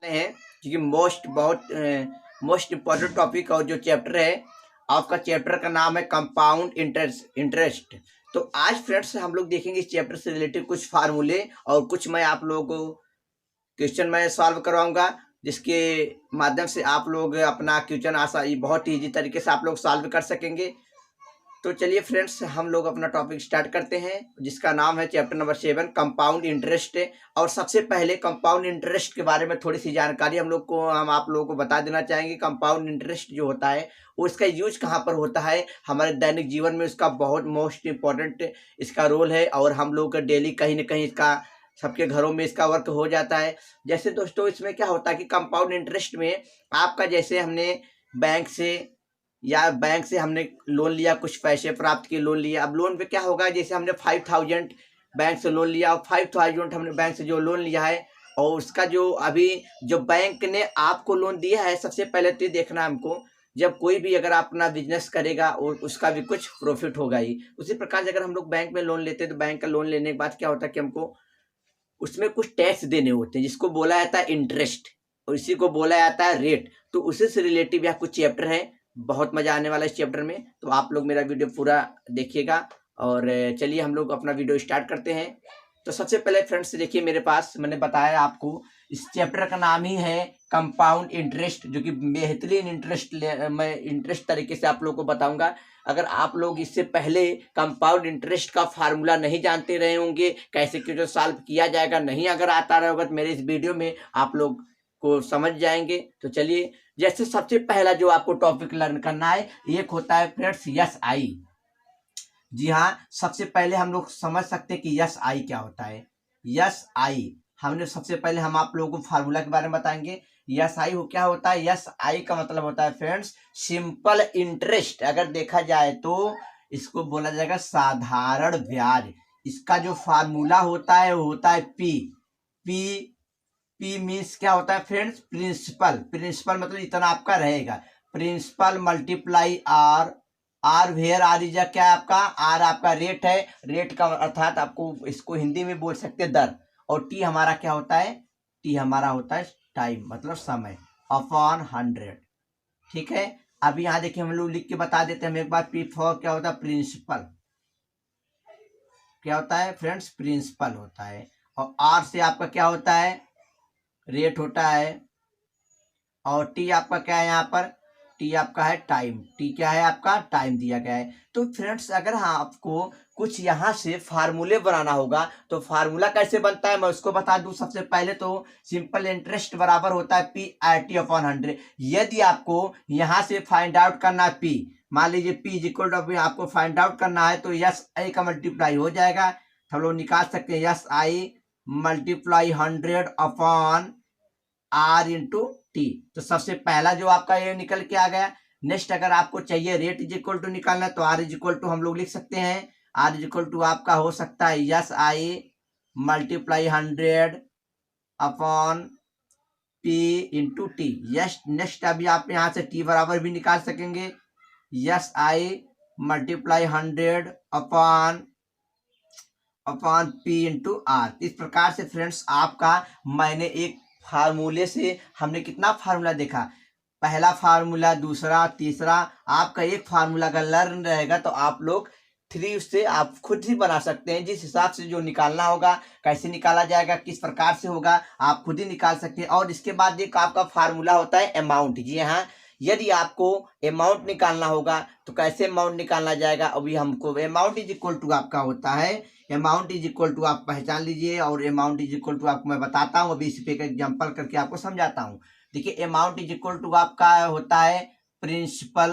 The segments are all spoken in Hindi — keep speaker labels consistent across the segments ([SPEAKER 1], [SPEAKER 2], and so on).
[SPEAKER 1] हैं क्योंकि मोस्ट इम्पोर्टेंट टॉपिक और जो चैप्टर है आपका चैप्टर का नाम है कंपाउंड इंटरेस्ट। तो आज फ्रेंड्स हम लोग देखेंगे इस चैप्टर से रिलेटेड कुछ फार्मूले और कुछ मैं आप लोगों को क्वेश्चन मैं सॉल्व करवाऊंगा, जिसके माध्यम से आप लोग अपना क्वेश्चन आसानी बहुत ईजी तरीके से आप लोग सॉल्व कर सकेंगे। तो चलिए फ्रेंड्स हम लोग अपना टॉपिक स्टार्ट करते हैं, जिसका नाम है चैप्टर नंबर 7 कंपाउंड इंटरेस्ट। और सबसे पहले कंपाउंड इंटरेस्ट के बारे में थोड़ी सी जानकारी हम आप लोगों को बता देना चाहेंगे। कंपाउंड इंटरेस्ट जो होता है वो इसका यूज कहाँ पर होता है, हमारे दैनिक जीवन में इसका बहुत मोस्ट इम्पॉर्टेंट इसका रोल है और हम लोग डेली कहीं ना कहीं इसका सबके घरों में इसका वर्क हो जाता है। जैसे दोस्तों इसमें क्या होता है कि कंपाउंड इंटरेस्ट में आपका जैसे हमने बैंक से हमने लोन लिया, कुछ पैसे प्राप्त किए, लोन लिया। अब लोन पे क्या होगा, जैसे हमने 5000 बैंक से लोन लिया और 5000 हमने बैंक से जो लोन लिया है और उसका जो अभी जो बैंक ने आपको लोन दिया है, सबसे पहले तो ये देखना है हमको, जब कोई भी अगर अपना बिजनेस करेगा और उसका भी कुछ प्रॉफिट होगा ही। उसी प्रकार से अगर हम लोग बैंक में लोन लेते हैं तो बैंक का लोन लेने के बाद क्या होता है कि हमको उसमें कुछ टैक्स देने होते हैं, जिसको बोला जाता है इंटरेस्ट और इसी को बोला जाता है रेट। तो उसी से रिलेटिव यहाँ कुछ चैप्टर है, बहुत मजा आने वाला है इस चैप्टर में। तो आप लोग मेरा वीडियो पूरा देखिएगा और चलिए हम लोग अपना वीडियो स्टार्ट करते हैं। तो सबसे पहले फ्रेंड्स देखिए, मेरे पास मैंने बताया आपको इस चैप्टर का नाम ही है कंपाउंड इंटरेस्ट, जो कि बेहतरीन मैं इंटरेस्ट तरीके से आप लोग को बताऊंगा। अगर आप लोग इससे पहले कंपाउंड इंटरेस्ट का फार्मूला नहीं जानते रहे होंगे, कैसे क्यों सॉल्व किया जाएगा नहीं अगर आता रहा होगा, तो मेरे इस वीडियो में आप लोग को समझ जाएंगे। तो चलिए, जैसे सबसे पहला जो आपको टॉपिक लर्न करना है एक होता है फ्रेंड्स यस आई। जी हाँ, सबसे पहले हम लोग समझ सकते हैं कि यस आई क्या होता है। यस आई हमने सबसे पहले हम आप लोगों को फार्मूला के बारे में बताएंगे। यस आई क्या होता है, यस आई का मतलब होता है फ्रेंड्स सिंपल इंटरेस्ट। अगर देखा जाए तो इसको बोला जाएगा साधारण ब्याज। इसका जो फार्मूला होता है वो होता है पी। पी मीन्स क्या होता है फ्रेंड्स, प्रिंसिपल मतलब इतना आपका रहेगा। Principal multiply R. R where R is क्या है आपका, आर आपका रेट है। रेट का अर्थात आपको इसको हिंदी में बोल सकते हैं दर। और टी हमारा क्या होता है, टी हमारा होता है टाइम मतलब समय अपॉन 100। ठीक है, अब यहाँ देखिए हम लोग लिख के बता देते हैं हम एक बार। पी फॉर क्या होता है, प्रिंसिपल क्या होता है फ्रेंड्स, प्रिंसिपल होता है। और आर से आपका क्या होता है, रेट होता है। और टी आपका क्या है, यहाँ पर टी आपका है टाइम। टी क्या है आपका, टाइम दिया गया है। तो फ्रेंड्स अगर हाँ आपको कुछ यहाँ से फार्मूले बनाना होगा तो फार्मूला कैसे बनता है मैं उसको बता दूं। सबसे पहले तो सिंपल इंटरेस्ट बराबर होता है पी आई टी अपॉन 100। यदि आपको यहाँ से फाइंड आउट करना है पी, मान लीजिए पी इज इक्वल टू आपको फाइंड आउट करना है तो यस आई का मल्टीप्लाई हो जाएगा। हम लोग निकाल सकते हैं S I multiply 100 upon R into T. तो सबसे पहला जो आपका ये निकल के आ गया। नेक्स्ट अगर आपको चाहिए रेट इज इक्वल टू निकालना तो आर इज इक्वल टू हम लोग लिख सकते हैं, आर इज इक्वल टू आपका हो सकता है S I multiply 100 upon P into T. Yes next अभी आप यहाँ से टी बराबर भी निकाल सकेंगे, S I multiply 100 upon P into R. इस प्रकार से फ्रेंड्स आपका मैंने एक फार्मूले से हमने कितना फार्मूला देखा, पहला फार्मूला, दूसरा, तीसरा। आपका एक फार्मूला अगर लर्न रहेगा तो आप लोग 3 से आप खुद ही बना सकते हैं। जिस हिसाब से जो निकालना होगा, कैसे निकाला जाएगा, किस प्रकार से होगा, आप खुद ही निकाल सकते हैं। और इसके बाद एक आपका फार्मूला होता है अमाउंट। जी हाँ, यदि आपको अमाउंट निकालना होगा तो कैसे अमाउंट निकालना जाएगा, अभी हमको अमाउंट इज इक्वल टू आपका होता है, अमाउंट इज इक्वल टू आप पहचान लीजिए। और अमाउंट इज इक्वल टू आपको मैं बताता हूँ, अभी इस पे एक एग्जांपल करके आपको समझाता हूँ। देखिए अमाउंट इज इक्वल टू आपका होता है प्रिंसिपल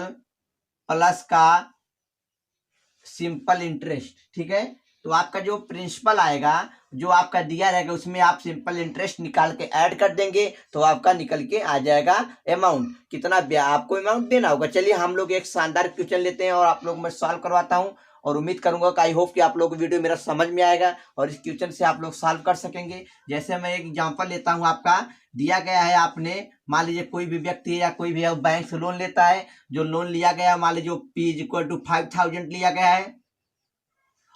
[SPEAKER 1] प्लस का सिंपल इंटरेस्ट। ठीक है, तो आपका जो प्रिंसिपल आएगा जो आपका दिया रहेगा उसमें आप सिंपल इंटरेस्ट निकाल के ऐड कर देंगे तो आपका निकल के आ जाएगा अमाउंट। कितना आपको अमाउंट देना होगा। चलिए हम लोग एक शानदार क्वेश्चन लेते हैं और आप लोग मैं सॉल्व करवाता हूँ और उम्मीद करूंगा कि आई होप कि आप लोग को वीडियो मेरा समझ में आएगा और इस क्वेश्चन से आप लोग सॉल्व कर सकेंगे। जैसे मैं एक एग्जांपल लेता हूं, आपका दिया गया है, आपने मान लीजिए कोई भी व्यक्ति है या कोई भी बैंक से लोन लेता है। जो लोन लिया गया मान लीजिए पी इज इक्वल टू 5000 लिया गया है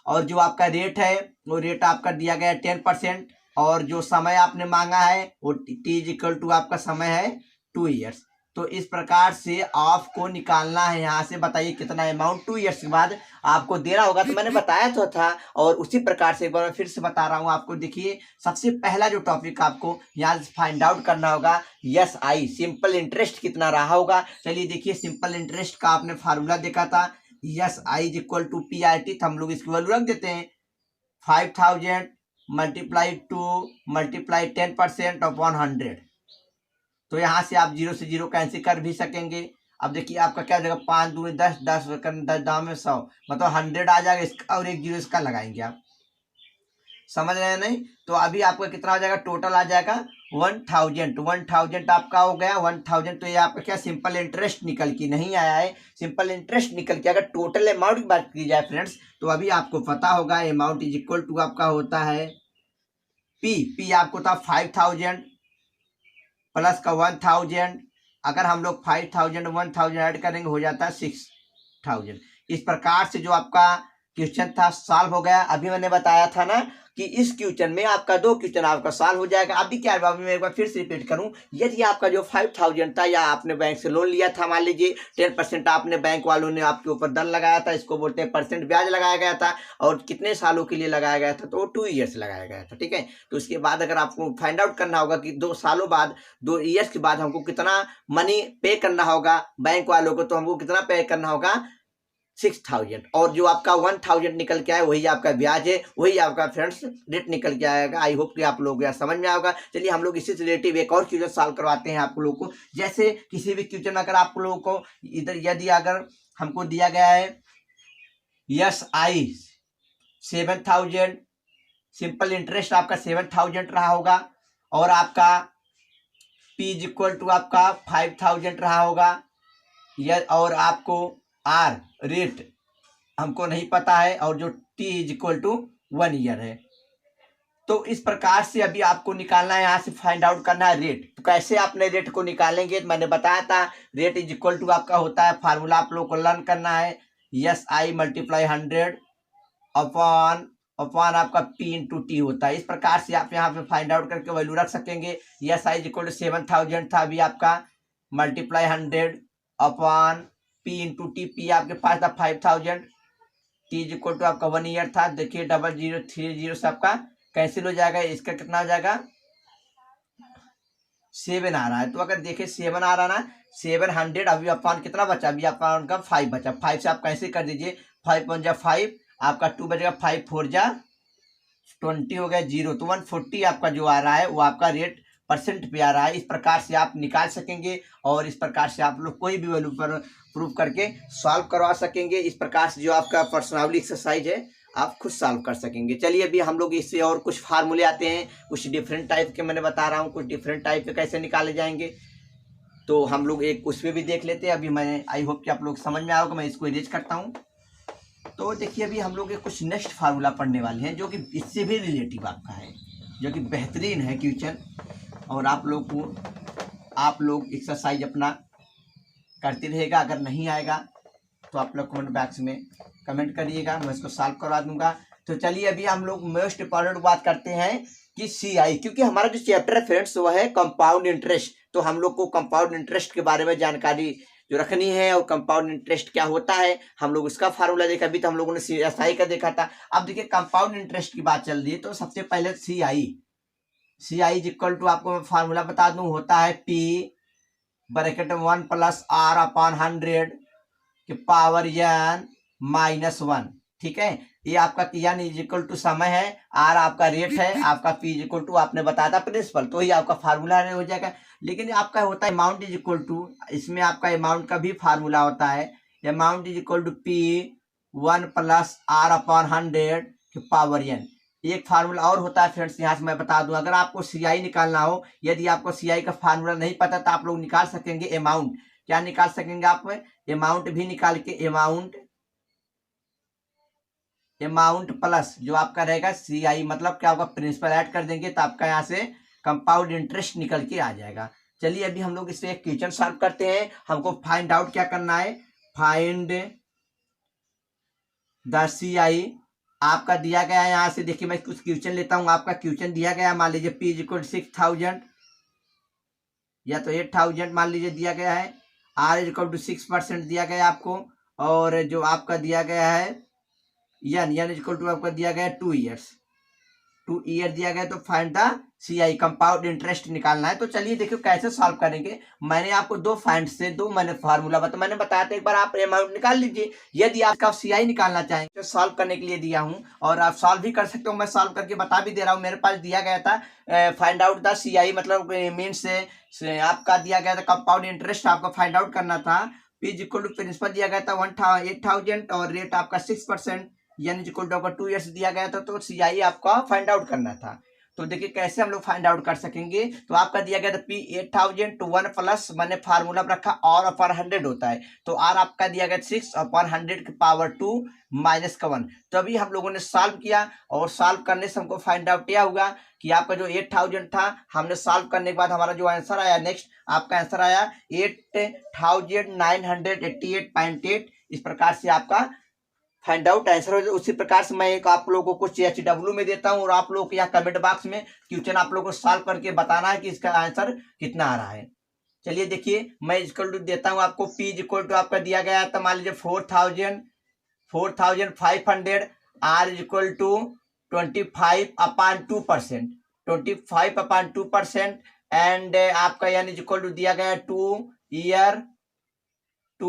[SPEAKER 1] और जो आपका रेट है वो रेट आपका दिया गया है 10%। और जो समय आपने मांगा है वो टी इज इक्वल टू आपका समय है 2 ईयर्स। तो इस प्रकार से आपको निकालना है यहाँ से, बताइए कितना अमाउंट 2 ईयर्स के बाद आपको देना होगा। तो मैंने बताया तो था और उसी प्रकार से एक बार मैं फिर से बता रहा हूँ आपको। देखिए सबसे पहला जो टॉपिक आपको यहाँ से फाइंड आउट करना होगा यस आई, सिंपल इंटरेस्ट कितना रहा होगा। चलिए देखिए सिंपल इंटरेस्ट का आपने फार्मूला देखा था S I is equal to P R T, तो हम लोग इसकी वैल्यू रख देते हैं 5000 मल्टीप्लाई 2 मल्टीप्लाई 10% अपॉन 100। तो यहाँ से आप 0 से 0 कैंसिल कर भी सकेंगे। अब देखिए आपका क्या हो जाएगा 5 दूनी 10, 10 दाम में 100, मतलब 100 आ जाएगा इसका और एक 0 इसका लगाएंगे आप, समझ रहे हैं नहीं। तो अभी आपका कितना हो जाएगा, टोटल आ जाएगा 1000 आपका हो गया 1000। तो ये आपका क्या सिंपल इंटरेस्ट निकल के नहीं आया है, सिंपल इंटरेस्ट निकल के। अगर टोटल अमाउंट की बात की जाए फ्रेंड्स तो अभी आपको पता होगा अमाउंट इज इक्वल टू आपका होता है पी आपको था 5000 प्लस का 1000। अगर हम लोग 5000 1000 ऐड करेंगे हो जाता है 6000। इस प्रकार से जो आपका क्वेश्चन था सॉल्व हो गया। अभी मैंने बताया था ना कि इस क्वेश्चन में आपका 2 क्वेश्चन आपका सॉल्व हो जाएगा। अभी क्या है, अभी मैं एक बार फिर से रिपीट करूं, यदि आपका जो 5000 था या आपने बैंक से लोन लिया था, मान लीजिए 10% आपने बैंक वालों ने आपके ऊपर दर लगाया था, इसको बोलते हैं परसेंट ब्याज लगाया गया था, और कितने सालों के लिए लगाया गया था, तो 2 ईयर्स लगाया गया था। ठीक है, तो उसके बाद अगर आपको फाइंड आउट करना होगा कि 2 सालों बाद 2 ईयर्स के बाद हमको कितना मनी पे करना होगा बैंक वालों को, तो हमको कितना पे करना होगा 6000, और जो आपका 1000 निकल के आया वही आपका ब्याज है, वही आपका फ्रेंड्स रेट निकल के आएगा। आई होप कि आप लोग यार समझ में आएगा। चलिए हम लोग इसी से रिलेटिव एक और क्वेश्चन सॉल्व करवाते हैं आप लोगों को। जैसे किसी भी क्वेश्चन अगर आप लोगों को इधर यदि अगर हमको दिया गया है यस आई 7000, सिंपल इंटरेस्ट आपका 7000 रहा होगा, और आपका पी इज इक्वल टू आपका 5000 रहा होगा, और आपको आर रेट हमको नहीं पता है, और जो T is equal to 1 year है। तो इस प्रकार से अभी आपको निकालना है, यहाँ से फाइंड आउट करना है रेट। तो कैसे आपने रेट को निकालेंगे, तो मैंने बताया था रेट इज इक्वल टू आपका होता है, फार्मूला आप लोग को लर्न करना है यस आई मल्टीप्लाई 100 अपॉन आपका पी इंटू टी होता है। इस प्रकार से आप यहाँ पे फाइंड आउट करके वैल्यू रख सकेंगे। S I is equal to 7000 था अभी आपका, multiply 100 upon P into T, P आपके पास था 5000, टी इज इक्वल टू आपका 1 ईयर था। देखिए 0030 से आपका कैंसिल हो जाएगा, इसका कितना हो जाएगा 7 आ रहा है। तो अगर देखिए 7 आ रहा ना, 700, अभी अपॉन कितना बचा, अभी अपॉन का 5 बचा, 5 से आप कैंसिल कर दीजिए, 5 1 जा 5, आपका 2 बचेगा, 5 4 जा 20 हो गया 0। तो 140 आपका जो आ रहा है वो आपका रेट परसेंट पे आ रहा है। इस प्रकार से आप निकाल सकेंगे, और इस प्रकार से आप लोग कोई भी वैल्यू पर प्रूव करके सॉल्व करवा सकेंगे। इस प्रकार से जो आपका पर्सनली एक्सरसाइज है आप खुद सॉल्व कर सकेंगे। चलिए अभी हम लोग इससे और कुछ फार्मूले आते हैं, कुछ डिफरेंट टाइप के मैंने बता रहा हूँ, कुछ डिफरेंट टाइप के कैसे निकाले जाएंगे, तो हम लोग एक उसमें भी देख लेते हैं। अभी मैं आई होप कि आप लोग समझ में आओगे, मैं इसको इरेज करता हूँ। तो देखिए अभी हम लोग कुछ नेक्स्ट फार्मूला पढ़ने वाले हैं जो कि इससे भी रिलेटिव आपका है, जो कि बेहतरीन है क्वेश्चन, और आप लोग एक्सरसाइज अपना करते रहेगा। अगर नहीं आएगा तो आप लोग कमेंट बॉक्स में कमेंट करिएगा, मैं इसको सॉल्व करवा दूंगा। तो चलिए अभी हम लोग मोस्ट इंपॉर्टेंट बात करते हैं कि सीआई, क्योंकि हमारा जो चैप्टर है फ्रेंड्स वो है कंपाउंड इंटरेस्ट। तो हम लोग को कंपाउंड इंटरेस्ट के बारे में जानकारी जो रखनी है, और कंपाउंड इंटरेस्ट क्या होता है हम लोग उसका फार्मूला देखा। अभी तो हम लोगों ने सीआई का देखा था। अब देखिए कंपाउंड इंटरेस्ट की बात चल रही है, तो सबसे पहले सीआई इज इक्वल टू आपको मैं फार्मूला बता दूं, होता है P bracket 1 plus R upon 100 के पावर n माइनस 1। ठीक है, ये आपका n इज इक्वल टू समय है, आर आपका रेट है, आपका पी इज इक्वल टू आपने बताया था प्रिंसिपल, तो ही आपका फार्मूला हो जाएगा। लेकिन आपका होता है अमाउंट इज इक्वल टू, इसमें आपका अमाउंट का भी फार्मूला होता है, amount is equal to P 1 plus R upon 100 के पावर n। एक फार्मूला और होता है फ्रेंड्स, यहाँ से मैं बता दूं, अगर आपको सीआई निकालना हो, यदि आपको सीआई का फार्मूला नहीं पता तो आप लोग निकाल सकेंगे अमाउंट। क्या निकाल सकेंगे आप, अमाउंट भी निकाल के, अमाउंट प्लस जो आपका रहेगा सीआई, मतलब क्या होगा प्रिंसिपल ऐड कर देंगे तो आपका यहाँ से कंपाउंड इंटरेस्ट निकल के आ जाएगा। चलिए अभी हम लोग इससे एक क्वेश्चन सॉल्व करते हैं। हमको फाइंड आउट क्या करना है, फाइंड द सीआई आपका दिया गया है, यहाँ से देखिए मैं कुछ क्वेश्चन लेता हूँ। आपका क्वेश्चन दिया गया है, मान लीजिए P इक्वल 6000 या तो 8000 मान लीजिए दिया गया है। R इक्वल टू 6% दिया गया है आपको, और जो आपका दिया गया है एन इक्वल टू आपका दिया गया है 2 ईयर्स, 2 ईयर दिया गया है। तो find the CI compound interest निकालना है। तो चलिए देखिए कैसे सॉल्व करेंगे। मैंने आपको दो फाइंड से दो मैंने फार्मूला बताया, मैंने बताया था, एक बार आप अमाउंट निकाल लीजिए। यदि आपका CI निकालना चाहेंगे तो सॉल्व करने के लिए दिया हूं, और आप सॉल्व भी कर सकते हो। मैं सॉल्व करके बता भी दे रहा हूं। मेरे पास दिया गया था फाइंड आउट द CI, मतलब मीन्स से आपका दिया गया था कंपाउंड इंटरेस्ट आपको फाइंड आउट करना था। P इक्वल टू प्रिंसिपल दिया गया था 8000 और रेट आपका 6%, यानी इक्वल टू आपका 2 ईयर्स दिया गया था। तो CI आपका फाइंड आउट करना था। तो देखिए कैसे हम लोग फाइंड आउट कर सकेंगे। तो आपका दिया गया था P 8000 to 1 प्लस मैंने फार्मूला रखा और अपर 100 होता है। तो R आपका दिया गया 6 अपॉन 100 की पावर 2 माइनस का 1। तो अभी हम लोगों ने सॉल्व किया, और सॉल्व करने से हमको फाइंड आउट यह हुआ कि आपका जो 8000 था, हमने सॉल्व करने के बाद हमारा जो आंसर आया, नेक्स्ट आपका आंसर आया 8988.8। इस प्रकार से आपका फाइंड आउट आंसर हो। उसी प्रकार से मैं एक आप लोगों को HW में देता हूं, और आप लोगों को यहाँ कमेंट बॉक्स में क्वेश्चन आप लोगों को सॉल्व करके बताना है कि इसका आंसर कितना आ रहा है। चलिए देखिए मैं इक्वल टू देता हूं आपको। P इक्वल टू आपका दिया गया है, तो मान लीजिए 4500। R equal to 25/2%, 25/2%। एंड आपका यानी इक्वल टू दिया गया है 2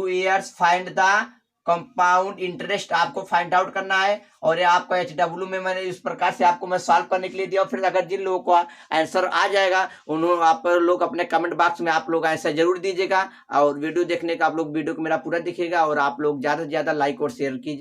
[SPEAKER 1] years. Find the compound interest आपको फाइंड आउट करना है। और ये आपका HW में मैंने इस प्रकार से आपको मैं सॉल्व करने के लिए दिया। फिर अगर जिन लोगों को आंसर आ जाएगा उन्होंने आप लोग अपने कमेंट बॉक्स में आप लोग आंसर जरूर दीजिएगा, और वीडियो देखने का आप लोग वीडियो को मेरा पूरा देखिएगा, और आप लोग ज्यादा से ज्यादा लाइक और शेयर कीजिए।